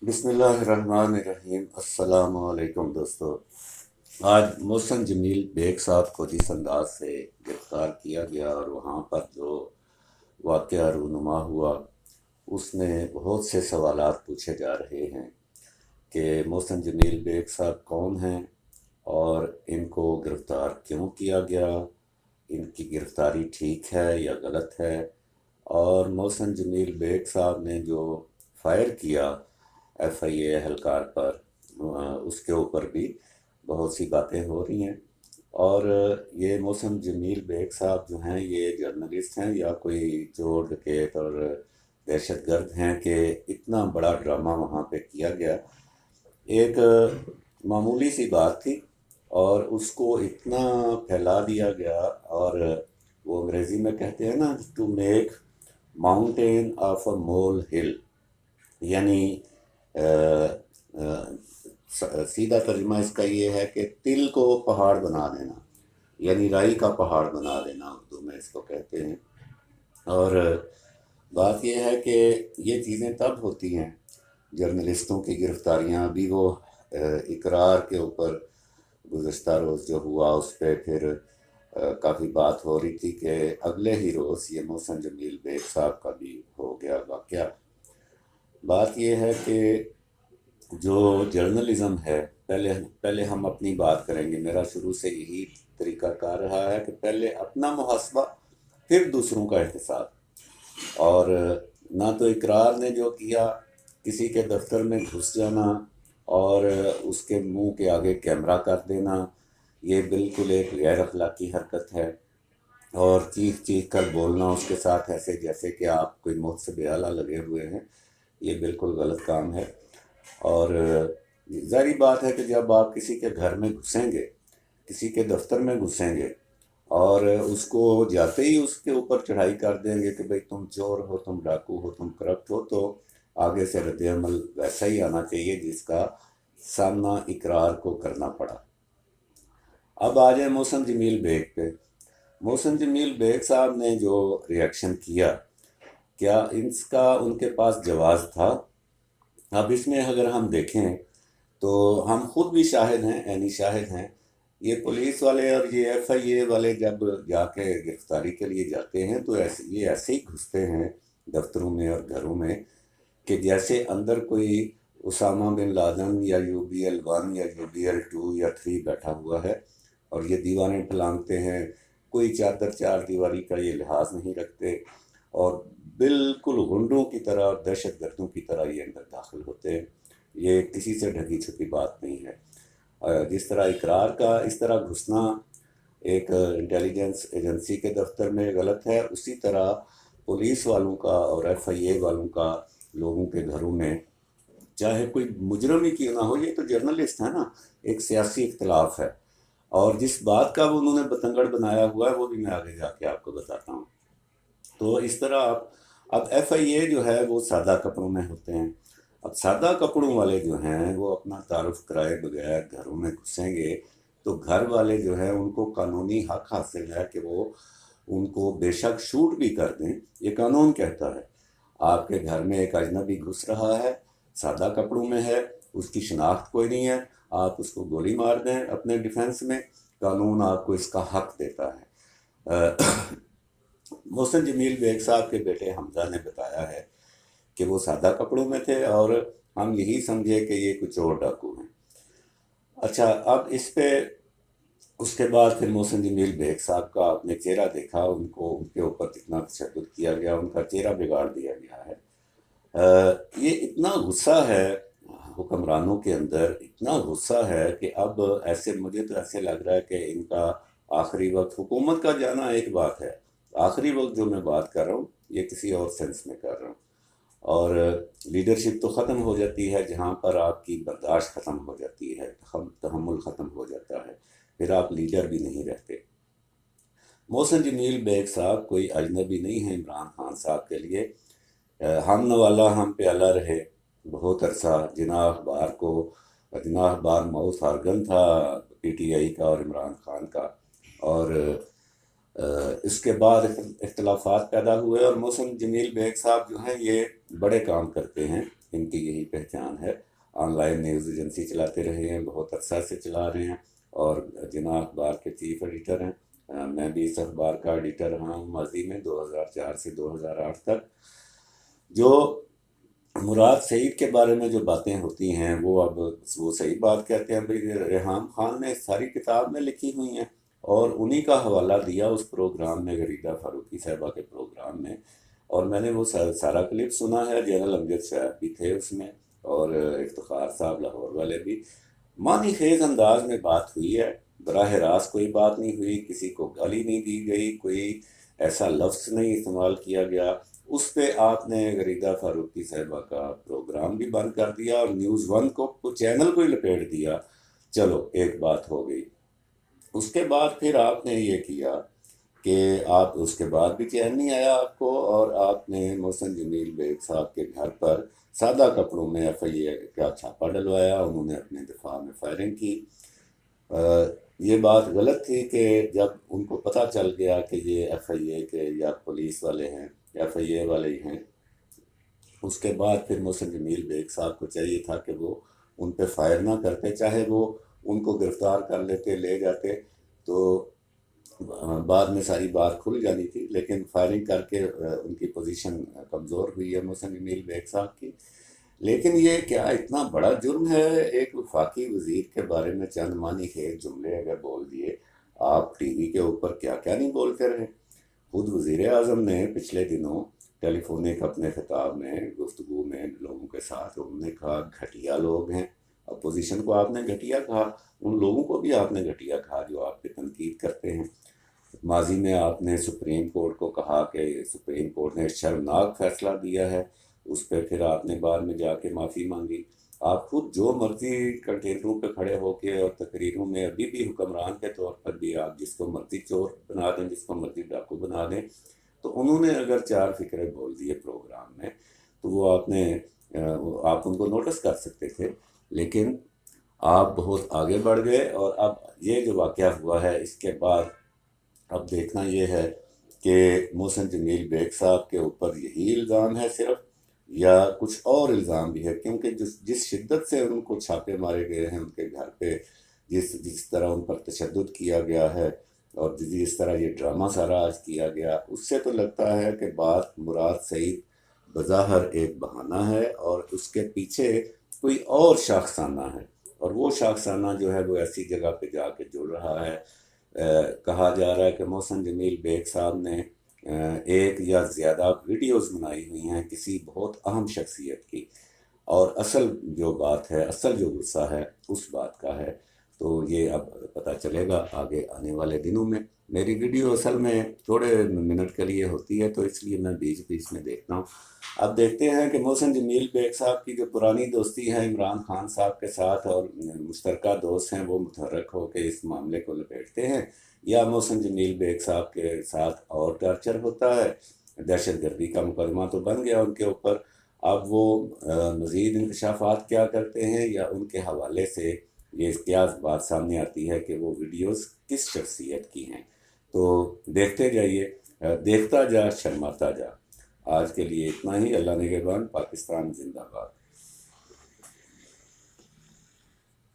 بسم اللہ الرحمن الرحیم۔ السلام علیکم دوستو۔ آج محسن جمیل بیگ صاحب کو جس انداز سے گرفتار کیا گیا اور وہاں پر جو واقعہ رونما ہوا، اس میں بہت سے سوالات پوچھے جا رہے ہیں کہ محسن جمیل بیگ صاحب کون ہیں اور ان کو گرفتار کیوں کیا گیا، ان کی گرفتاری ٹھیک ہے یا غلط ہے، اور محسن جمیل بیگ صاحب نے جو فائر کیا ایف آئی اے اہلکار پر، اس کے اوپر بھی بہت سی باتیں ہو رہی ہیں۔ اور یہ محسن جمیل بیگ صاحب جو ہیں یہ جرنلسٹ ہیں یا کوئی چور ڈکیت اور دہشت گرد ہیں کہ اتنا بڑا ڈرامہ وہاں پہ کیا گیا؟ ایک معمولی سی بات تھی اور اس کو اتنا پھیلا دیا گیا، اور وہ انگریزی میں کہتے ہیں نا، ٹو میک ماؤنٹین آف اے مول ہل، یعنی سیدھا ترجمہ اس کا یہ ہے کہ تل کو پہاڑ بنا دینا، یعنی رائی کا پہاڑ بنا دینا، اردو میں اس کو کہتے ہیں۔ اور بات یہ ہے کہ یہ چیزیں تب ہوتی ہیں، جرنلسٹوں کی گرفتاریاں بھی، وہ اقرار کے اوپر گزشتہ روز جو ہوا اس پہ پھر کافی بات ہو رہی تھی کہ اگلے ہی روز یہ محسن جمیل بیگ صاحب کا بھی ہو گیا واقعہ۔ بات یہ ہے کہ جو جرنلزم ہے، پہلے ہم اپنی بات کریں گے۔ میرا شروع سے یہی طریقہ کار رہا ہے کہ پہلے اپنا محاسبہ، پھر دوسروں کا احتساب۔ اور نہ تو اقرار نے جو کیا، کسی کے دفتر میں گھس جانا اور اس کے منہ کے آگے کیمرہ کر دینا، یہ بالکل ایک غیر اخلاقی حرکت ہے۔ اور چیخ چیخ کر بولنا اس کے ساتھ ایسے جیسے کہ آپ کوئی مفت سے بے آلہ لگے ہوئے ہیں، یہ بالکل غلط کام ہے۔ اور ظاہری بات ہے کہ جب آپ کسی کے گھر میں گھسیں گے، کسی کے دفتر میں گھسیں گے اور اس کو جاتے ہی اس کے اوپر چڑھائی کر دیں گے کہ بھئی تم چور ہو، تم ڈاکو ہو، تم کرپٹ ہو، تو آگے سے رد عمل ویسا ہی آنا چاہیے جس کا سامنا اقرار کو کرنا پڑا۔ اب آ جائیں محسن جمیل بیگ پہ۔ محسن جمیل بیگ صاحب نے جو ریاکشن کیا، کیا اس کا ان کے پاس جواز تھا؟ اب اس میں اگر ہم دیکھیں تو ہم خود بھی شاہد ہیں، عینی شاہد ہیں۔ یہ پولیس والے اور یہ ایف آئی اے والے جب جا کے گرفتاری کے لیے جاتے ہیں تو یہ ایسے ہی گھستے ہیں دفتروں میں اور گھروں میں کہ جیسے اندر کوئی اسامہ بن لادن یا یو بی ایل 1 یا یو بی ایل 2 یا 3 بیٹھا ہوا ہے، اور یہ دیواریں پھلانگتے ہیں، کوئی چادر چار دیواری کا یہ لحاظ نہیں رکھتے، اور بالکل غنڈوں کی طرح اور دہشت گردوں کی طرح یہ اندر داخل ہوتے ہیں۔ یہ کسی سے ڈھکی چھپی بات نہیں ہے۔ جس طرح اقرار کا اس طرح گھسنا ایک انٹیلیجنس ایجنسی کے دفتر میں غلط ہے، اسی طرح پولیس والوں کا اور ایف آئی اے والوں کا لوگوں کے گھروں میں، چاہے کوئی مجرم ہی کیوں نہ ہو، یہ تو جرنلسٹ ہے نا، ایک سیاسی اختلاف ہے۔ اور جس بات کا وہ انہوں نے بتنگڑ بنایا ہوا ہے وہ بھی میں آگے جا کے آپ کو بتاتا ہوں۔ تو اس طرح اب ایف آئی اے جو ہے وہ سادہ کپڑوں میں ہوتے ہیں۔ اب سادہ کپڑوں والے جو ہیں وہ اپنا تعارف کرائے بغیر گھروں میں گھسیں گے تو گھر والے جو ہیں ان کو قانونی حق حاصل ہے کہ وہ ان کو بے شک شوٹ بھی کر دیں، یہ قانون کہتا ہے۔ آپ کے گھر میں ایک اجنبی گھس رہا ہے، سادہ کپڑوں میں ہے، اس کی شناخت کوئی نہیں ہے، آپ اس کو گولی مار دیں اپنے ڈیفنس میں، قانون آپ کو اس کا حق دیتا ہے۔ محسن جمیل بیگ صاحب کے بیٹے حمزہ نے بتایا ہے کہ وہ سادہ کپڑوں میں تھے اور ہم یہی سمجھے کہ یہ کچھ اور ڈاکو ہیں۔ اچھا، اب اس پہ اس کے بعد پھر محسن جمیل بیگ صاحب کا آپ نے چہرہ دیکھا، ان کے اوپر کتنا تشدد کیا گیا، ان کا چہرہ بگاڑ دیا گیا ہے۔ یہ اتنا غصہ ہے حکمرانوں کے اندر، اتنا غصہ ہے کہ اب ایسے مجھے تو ایسے لگ رہا ہے کہ ان کا آخری وقت، حکومت کا جانا ایک بات ہے، آخری وقت جو میں بات کر رہا ہوں یہ کسی اور سینس میں کر رہا ہوں۔ اور لیڈرشپ تو ختم ہو جاتی ہے جہاں پر آپ کی برداشت ختم ہو جاتی ہے، تحمل ختم ہو جاتا ہے، پھر آپ لیڈر بھی نہیں رہتے۔ محسن جمیل بیگ صاحب کوئی اجنبی نہیں ہیں عمران خان صاحب کے لیے۔ ہم نوالا ہم پیالہ رہے بہت عرصہ، جناح بار موت ہارگن تھا پی ٹی آئی کا اور عمران خان کا، اور اس کے بعد اختلافات پیدا ہوئے، اور محسن جمیل بیگ صاحب جو ہیں یہ بڑے کام کرتے ہیں ان کی یہی پہچان ہے. آن لائن نیوز ایجنسی چلاتے رہے ہیں، بہت عرصہ سے چلا رہے ہیں، اور جناح اخبار کے چیف ایڈیٹر ہیں. میں بھی اس اخبار کا ایڈیٹر رہا ہوں ماضی میں 2004 سے 2008 تک. جو مراد سعید کے بارے میں جو باتیں ہوتی ہیں وہ اب وہ صحیح بات کہتے ہیں بھائی، ریحام خان نے ساری کتاب میں لکھی ہوئی ہیں، اور انہی کا حوالہ دیا اس پروگرام میں، غریدہ فاروقی صاحبہ کے پروگرام میں، اور میں نے وہ سارا کلپ سنا ہے. جنرل امجد صاحب بھی تھے اس میں، اور افتخار صاحب لاہور والے بھی. معنی خیز انداز میں بات ہوئی ہے، براہ راست کوئی بات نہیں ہوئی، کسی کو گالی نہیں دی گئی، کوئی ایسا لفظ نہیں استعمال کیا گیا. اس پہ آپ نے غریدہ فاروقی صاحبہ کا پروگرام بھی بند کر دیا، اور نیوز ون کو چینل کو ہی لپیٹ دیا. چلو ایک بات ہو گئی. اس کے بعد پھر آپ نے یہ کیا کہ آپ اس کے بعد بھی چین نہیں آیا آپ کو، اور آپ نے محسن جمیل بیگ صاحب کے گھر پر سادہ کپڑوں میں ایف آئی اے کا چھاپا ڈلوایا. انہوں نے اپنے دفاع میں فائرنگ کی. یہ بات غلط تھی کہ جب ان کو پتہ چل گیا کہ یہ ایف آئی اے کے یا پولیس والے ہیں، ایف آئی اے والے ہی ہیں، اس کے بعد پھر محسن جمیل بیگ صاحب کو چاہیے تھا کہ وہ ان پہ فائر نہ کرتے، چاہے وہ ان کو گرفتار کر لیتے، لے جاتے، تو بعد میں ساری بات کھل جانی تھی. لیکن فائرنگ کر کے ان کی پوزیشن کمزور ہوئی ہے محسن جمیل بیگ صاحب کی. لیکن یہ کیا اتنا بڑا جرم ہے ایک وفاقی وزیر کے بارے میں چند معنی خیز جملے اگر بول دیے؟ آپ ٹی وی کے اوپر کیا کیا نہیں بولتے رہے. خود وزیر اعظم نے پچھلے دنوں ٹیلی فونک اپنے خطاب میں، گفتگو میں لوگوں کے ساتھ، انہوں نے کہا گھٹیا لوگ ہیں. اپوزیشن کو آپ نے گھٹیا کہا، ان لوگوں کو بھی آپ نے گھٹیا کہا جو آپ پہ تنقید کرتے ہیں. ماضی میں آپ نے سپریم کورٹ کو کہا کہ سپریم کورٹ نے شرمناک فیصلہ دیا ہے، اس پہ پھر آپ نے بعد میں جا کے معافی مانگی. آپ خود جو مرضی کنٹینروں پہ کھڑے ہو کے اور تقریروں میں ابھی بھی حکمران کے طور پر بھی آپ جس کو مرضی چور بنا دیں، جس کو مرضی ڈاکو بنا دیں. تو انہوں نے اگر چار فکرے بول دیے پروگرام میں تو وہ آپ ان کو نوٹس کر سکتے تھے. لیکن آپ بہت آگے بڑھ گئے، اور اب یہ جو واقعہ ہوا ہے اس کے بعد اب دیکھنا یہ ہے کہ محسن جمیل بیگ صاحب کے اوپر یہی الزام ہے صرف، یا کچھ اور الزام بھی ہے. کیونکہ جس شدت سے ان کو چھاپے مارے گئے ہیں ان کے گھر پہ، جس طرح ان پر تشدد کیا گیا ہے، اور جس طرح یہ ڈرامہ سارا آج کیا گیا، اس سے تو لگتا ہے کہ بات مراد سعید بظاہر ایک بہانہ ہے، اور اس کے پیچھے کوئی اور شاخسانہ ہے. اور وہ شاخسانہ جو ہے وہ ایسی جگہ پہ جا کے جڑ رہا ہے. کہا جا رہا ہے کہ محسن جمیل بیگ صاحب نے ایک یا زیادہ ویڈیوز بنائی ہوئی ہیں کسی بہت اہم شخصیت کی، اور اصل جو بات ہے، اصل جو غصہ ہے اس بات کا ہے. تو یہ اب پتہ چلے گا آگے آنے والے دنوں میں. میری ویڈیو اصل میں تھوڑے منٹ کے لیے ہوتی ہے، تو اس لیے میں بیچ بیچ میں دیکھتا ہوں. اب دیکھتے ہیں کہ محسن جمیل بیگ صاحب کی جو پرانی دوستی ہے عمران خان صاحب کے ساتھ، اور مشترکہ دوست ہیں، وہ متحرک ہو کے اس معاملے کو لپیٹتے ہیں، یا محسن جمیل بیگ صاحب کے ساتھ اور ٹارچر ہوتا ہے. دہشت گردی کا مقدمہ تو بن گیا ان کے اوپر. اب وہ مزید انکشافات کیا کرتے ہیں، یا ان کے حوالے سے یہ کیا بات سامنے آتی ہے کہ وہ ویڈیوز کس شخصیت کی ہیں. تو دیکھتے جائیے، دیکھتا جا شرماتا جا. آج کے لیے اتنا ہی. اللہ نگہبان. پاکستان زندہ باد.